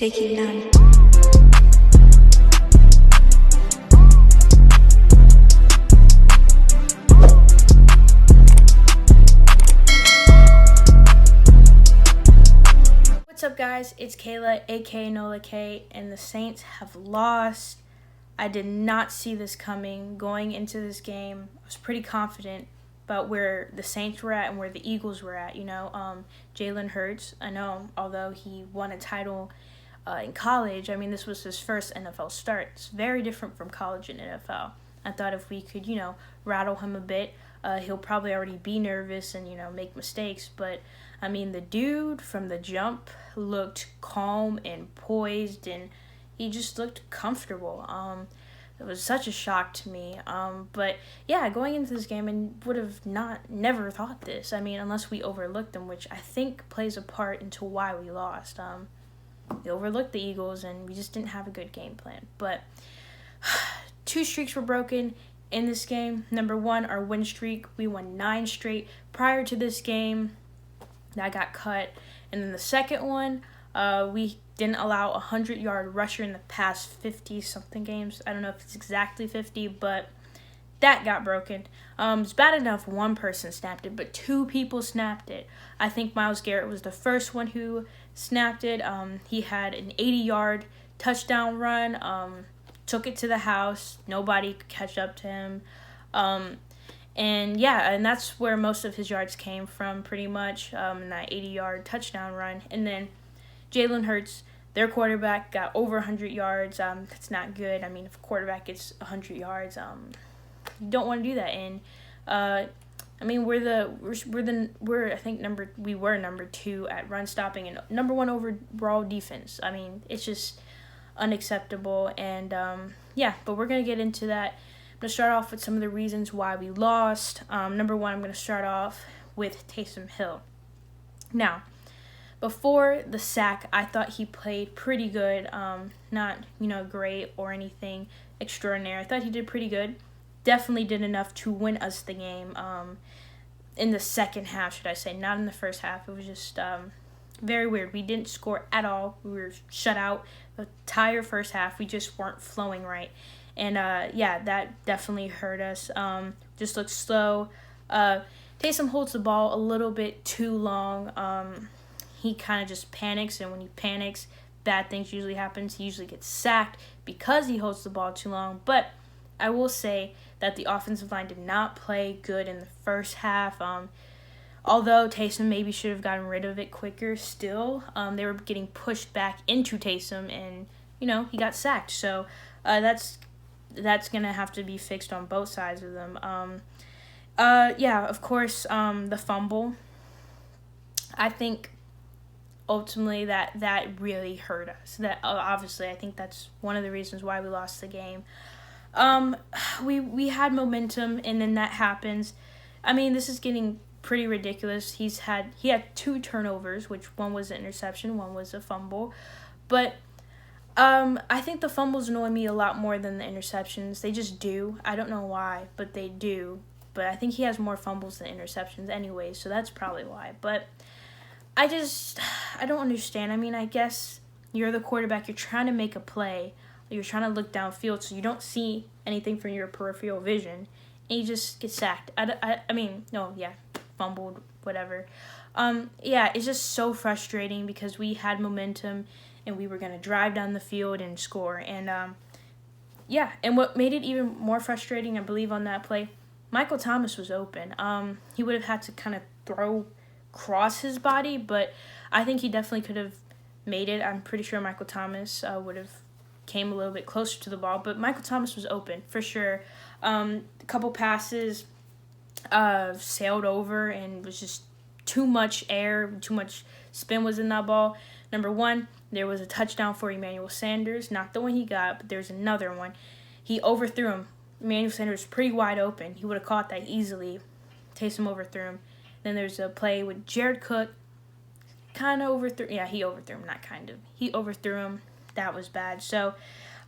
taking none. What's up, guys? It's Kayla, aka Nola K, and the Saints have lost. I did not see this coming. Going into this game, I was pretty confident about where the Saints were at and where the Eagles were at. Jalen Hurts, I know, although he won a title in college, this was his first NFL start. It's very different from college and NFL. I thought if we could, rattle him a bit, he'll probably already be nervous and, make mistakes. But, the dude from the jump looked calm and poised, and he just looked comfortable. It was such a shock to me. But, yeah, going into this game, and would have never thought this. Unless we overlooked them, which I think plays a part into why we lost. We overlooked the Eagles, and we just didn't have a good game plan. But two streaks were broken in this game. Number one, our win streak. We won 9 straight prior to this game. That got cut. And then the second one, we didn't allow a 100-yard rusher in the past 50-something games. I don't know if it's exactly 50, but that got broken. It's bad enough one person snapped it, but 2 people snapped it. I think Myles Garrett was the first one who snapped it. He had an 80-yard touchdown run, took it to the house. Nobody could catch up to him. And that's where most of his yards came from, pretty much, in that 80-yard touchdown run. And then Jalen Hurts, their quarterback, got over 100 yards. That's not good. If a quarterback gets 100 yards, you don't want to do that. And we were number 2 at run stopping and number 1 overall defense. It's just unacceptable. And but we're gonna get into that. I'm going to start off with some of the reasons why we lost. Number 1, I'm going to start off with Taysom Hill. Now, before the sack, I thought he played pretty good. Not, great or anything extraordinary. I thought he did pretty good. Definitely did enough to win us the game in the second half, should I say. Not in the first half. It was just very weird. We didn't score at all. We were shut out the entire first half. We just weren't flowing right. And, that definitely hurt us. Just looked slow. Taysom holds the ball a little bit too long. He kind of just panics, and when he panics, bad things usually happen. He usually gets sacked because he holds the ball too long. But I will say that the offensive line did not play good in the first half. Although Taysom maybe should have gotten rid of it quicker still, they were getting pushed back into Taysom, and, he got sacked. So that's going to have to be fixed on both sides of them. Of course, the fumble. I think ultimately that really hurt us. That obviously, I think that's one of the reasons why we lost the game. We had momentum, and then that happens. This is getting pretty ridiculous. He had 2 turnovers, which one was an interception, one was a fumble. But I think the fumbles annoy me a lot more than the interceptions. They just do. I don't know why, but they do. But I think he has more fumbles than interceptions anyway, so that's probably why. But I don't understand. I guess you're the quarterback. You're trying to make a play. You're trying to look downfield so you don't see anything from your peripheral vision, and you just get sacked. Fumbled, whatever. It's just so frustrating because we had momentum, and we were going to drive down the field and score. And, and what made it even more frustrating, I believe, on that play, Michael Thomas was open. He would have had to kind of cross his body, but I think he definitely could have made it. I'm pretty sure Michael Thomas would have came a little bit closer to the ball, but Michael Thomas was open, for sure. A couple passes sailed over, and was just too much air, too much spin was in that ball. Number 1, there was a touchdown for Emmanuel Sanders, not the one he got, but there's another one. He overthrew him. Emmanuel Sanders was pretty wide open. He would have caught that easily. Taysom overthrew him. Then there's a play with Jared Cook. Kind of overthrew. Yeah, he overthrew him, not kind of. He overthrew him. That was bad. So,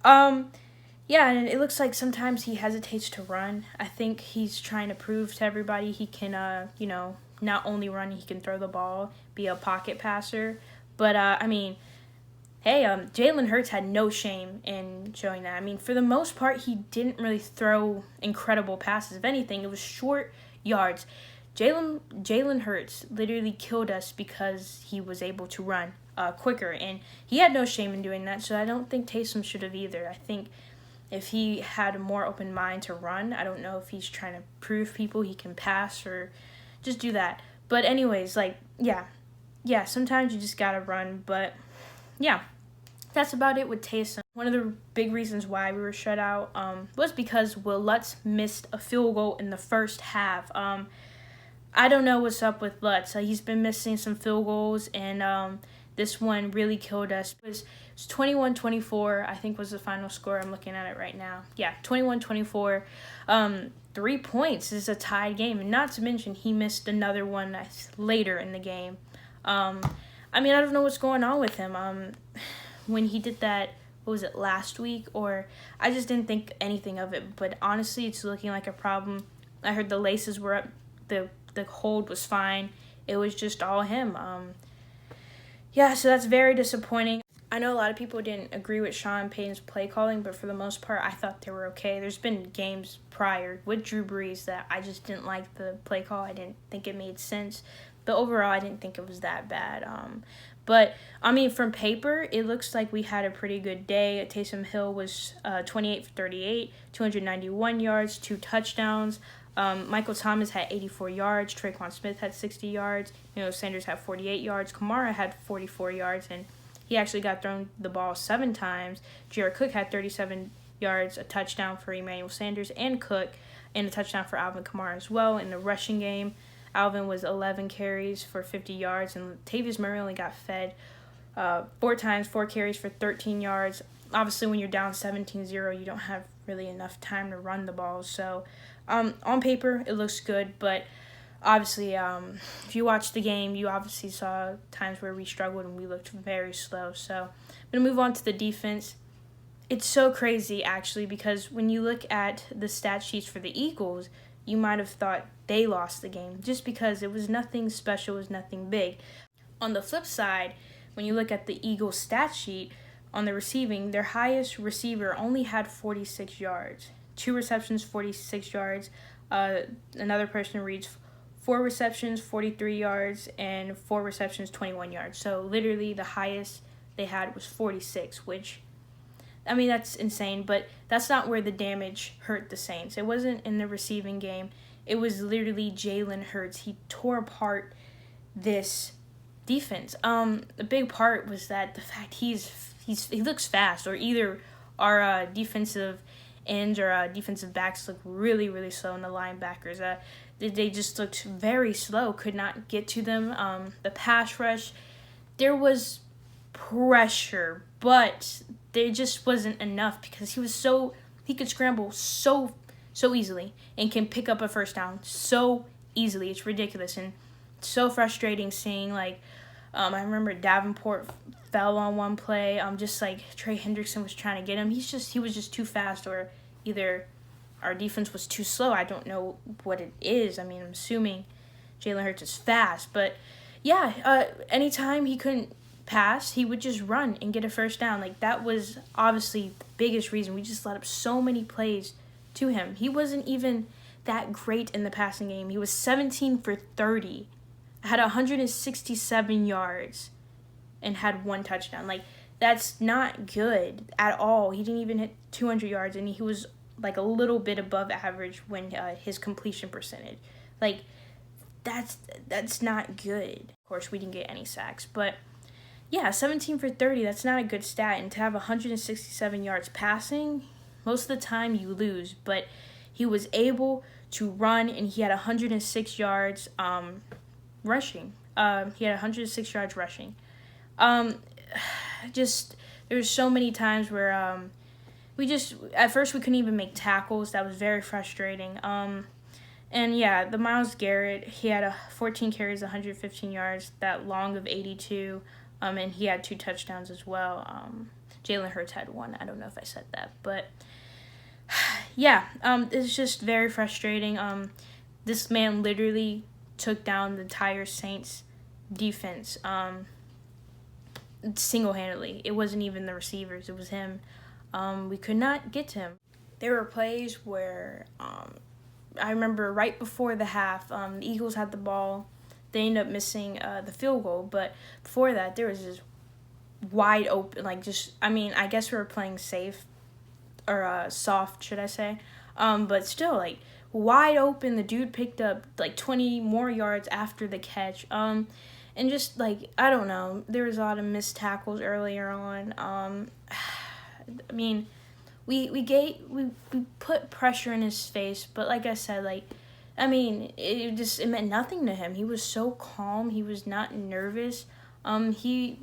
and it looks like sometimes he hesitates to run. I think he's trying to prove to everybody he can, not only run, he can throw the ball, be a pocket passer. But, hey, Jalen Hurts had no shame in showing that. I mean, for the most part, he didn't really throw incredible passes. If anything, it was short yards. Jalen Hurts literally killed us because he was able to run quicker, and he had no shame in doing that, so I don't think Taysom should have either. I think if he had a more open mind to run, I don't know if he's trying to prove people he can pass or just do that. But anyways, like, yeah, sometimes you just gotta run, but yeah, that's about it with Taysom. One of the big reasons why we were shut out was because Will Lutz missed a field goal in the first half. I don't know what's up with Lutz. He's been missing some field goals, and this one really killed us. It was 21-24, I think was the final score. I'm looking at it right now. Yeah, 21-24. 3 points is a tied game, and not to mention he missed another one later in the game. I mean, I don't know what's going on with him. When he did that, what was it, last week? Or I just didn't think anything of it, but honestly, it's looking like a problem. I heard the laces were up, the hold was fine. It was just all him. Yeah, so that's very disappointing. I know a lot of people didn't agree with Sean Payton's play calling, but for the most part, I thought they were okay. There's been games prior with Drew Brees that I just didn't like the play call. I didn't think it made sense. But overall, I didn't think it was that bad. But, I mean, from paper, it looks like we had a pretty good day. Taysom Hill was 28 for 38, 291 yards, 2 touchdowns. Michael Thomas had 84 yards. Traquan Smith had 60 yards. Sanders had 48 yards. Kamara had 44 yards, and he actually got thrown the ball 7 times. Jared Cook had 37 yards, a touchdown for Emmanuel Sanders and Cook, and a touchdown for Alvin Kamara as well. In the rushing game, Alvin was 11 carries for 50 yards, and Latavius Murray only got fed 4 times, 4 carries for 13 yards. Obviously, when you're down 17-0, you don't have really enough time to run the ball. So, on paper, it looks good, but obviously, if you watch the game, you obviously saw times where we struggled and we looked very slow. So, I'm going to move on to the defense. It's so crazy, actually, because when you look at the stat sheets for the Eagles, you might have thought they lost the game just because it was nothing special, it was nothing big. On the flip side, when you look at the Eagles stat sheet on the receiving, their highest receiver only had 46 yards. 2 receptions, 46 yards. Another person reads 4 receptions, 43 yards, and 4 receptions, 21 yards. So literally the highest they had was 46, which, I mean, that's insane, but that's not where the damage hurt the Saints. It wasn't in the receiving game. It was literally Jalen Hurts. He tore apart this defense. A big part was that the fact he looks fast, or either our defensive ends or defensive backs look really, really slow, and the linebackers, they just looked very slow, could not get to them. The pass rush, there was pressure, but there just wasn't enough because he could scramble so easily and can pick up a first down so easily. It's ridiculous and so frustrating seeing, like, I remember Davenport fell on one play, just like Trey Hendrickson was trying to get him. He was just too fast, or either our defense was too slow. I don't know what it is. I mean, I'm assuming Jalen Hurts is fast, but yeah, anytime he couldn't pass, he would just run and get a first down. Like, that was obviously the biggest reason. We just let up so many plays to him. He wasn't even that great in the passing game. He was 17 for 30, had 167 yards, and had 1 touchdown. Like, that's not good at all. He didn't even hit 200 yards, and he was like a little bit above average when his completion percentage. Like, that's not good. Of course, we didn't get any sacks, but yeah, 17 for 30, that's not a good stat. And to have 167 yards passing, most of the time you lose. But he was able to run, and he had 106 yards rushing. He had 106 yards rushing. Just, there were so many times where at first we couldn't even make tackles. That was very frustrating. And yeah, the Myles Garrett, he had 14 carries, 115 yards, that long of 82. And he had 2 touchdowns as well. Jalen Hurts had 1. I don't know if I said that. But, yeah, it's just very frustrating. This man literally took down the entire Saints defense. single-handedly. It wasn't even the receivers. It was him. We could not get to him. There were plays where I remember right before the half, the Eagles had the ball. They ended up missing the field goal. But before that, there was this wide open, like just, I mean, I guess we were playing safe or soft, should I say. But still, like, wide open. The dude picked up like 20 more yards after the catch. And just like, I don't know, there was a lot of missed tackles earlier on. I mean, we put pressure in his face, but like I said, like, I mean, it meant nothing to him. He was so calm. He was not nervous. He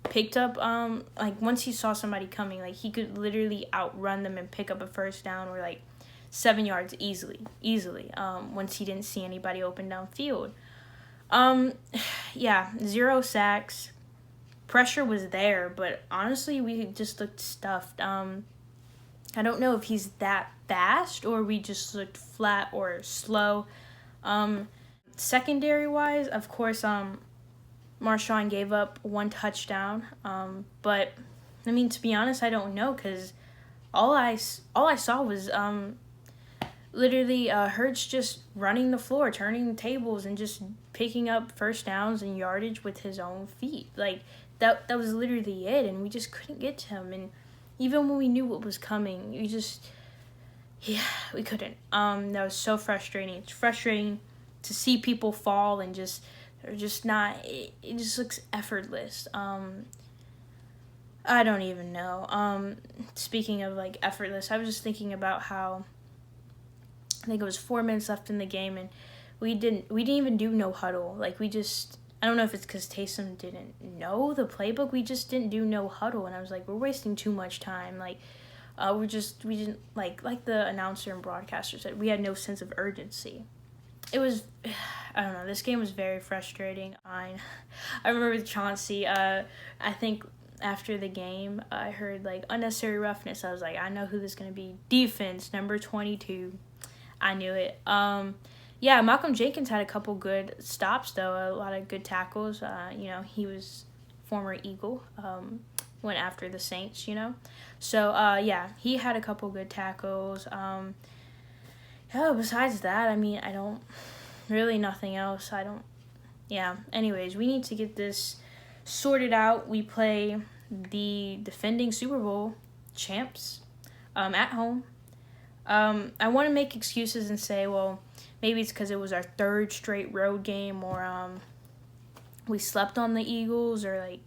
picked up, like, once he saw somebody coming, like, he could literally outrun them and pick up a first down or, like, 7 yards easily, once he didn't see anybody open downfield. Yeah, 0 sacks. Pressure was there, but honestly, we just looked stuffed. I don't know if he's that fast or we just looked flat or slow. Secondary-wise, of course, Marshon gave up 1 touchdown. But, I mean, to be honest, I don't know, because all I saw was literally Hurts just running the floor, turning the tables, and just picking up first downs and yardage with his own feet. Like, that was literally it, and we just couldn't get to him. And even when we knew what was coming, we couldn't. That was so frustrating. It's frustrating to see people fall and they're just not, it just looks effortless. I don't even know. Speaking of, like, effortless, I was just thinking about how, I think it was 4 minutes left in the game, and we didn't even do no huddle. Like, I don't know if it's because Taysom didn't know the playbook. We just didn't do no huddle, and I was like, we're wasting too much time. Like, we didn't, like the announcer and broadcaster said, we had no sense of urgency. It was, I don't know, this game was very frustrating. I remember with Chauncey, I think after the game, I heard, like, unnecessary roughness. I was like, I know who this is going to be. Defense, number 22. I knew it. Yeah, Malcolm Jenkins had a couple good stops, though. A lot of good tackles. He was former Eagle. Went after the Saints, So, yeah, he had a couple good tackles. Besides that, I mean, nothing else. Anyways, we need to get this sorted out. We play the defending Super Bowl champs at home. I want to make excuses and say, well, maybe it's because it was our 3rd straight road game, or we slept on the Eagles, or, like,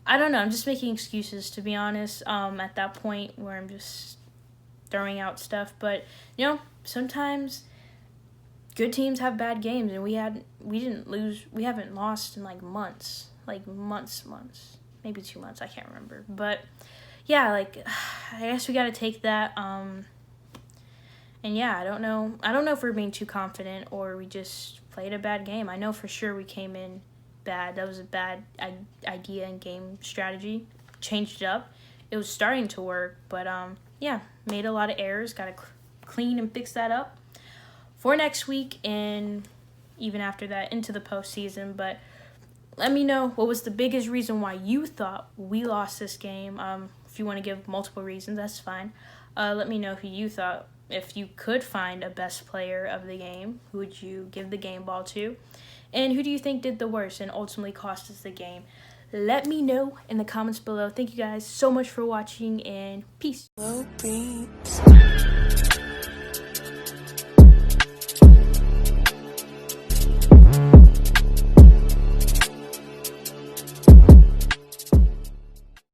I don't know. I'm just making excuses, to be honest, at that point where I'm just throwing out stuff. But, sometimes good teams have bad games, and we haven't lost in, like, months, maybe 2 months, I can't remember. But, yeah, like, I guess we got to take that, and yeah, I don't know if we're being too confident or we just played a bad game. I know for sure we came in bad. That was a bad idea and game strategy. Changed it up. It was starting to work, but yeah, made a lot of errors. Got to clean and fix that up for next week and even after that into the postseason. But let me know what was the biggest reason why you thought we lost this game. If you want to give multiple reasons, that's fine. Let me know who you thought. If you could find a best player of the game, who would you give the game ball to? And who do you think did the worst and ultimately cost us the game? Let me know in the comments below. Thank you guys so much for watching, and peace.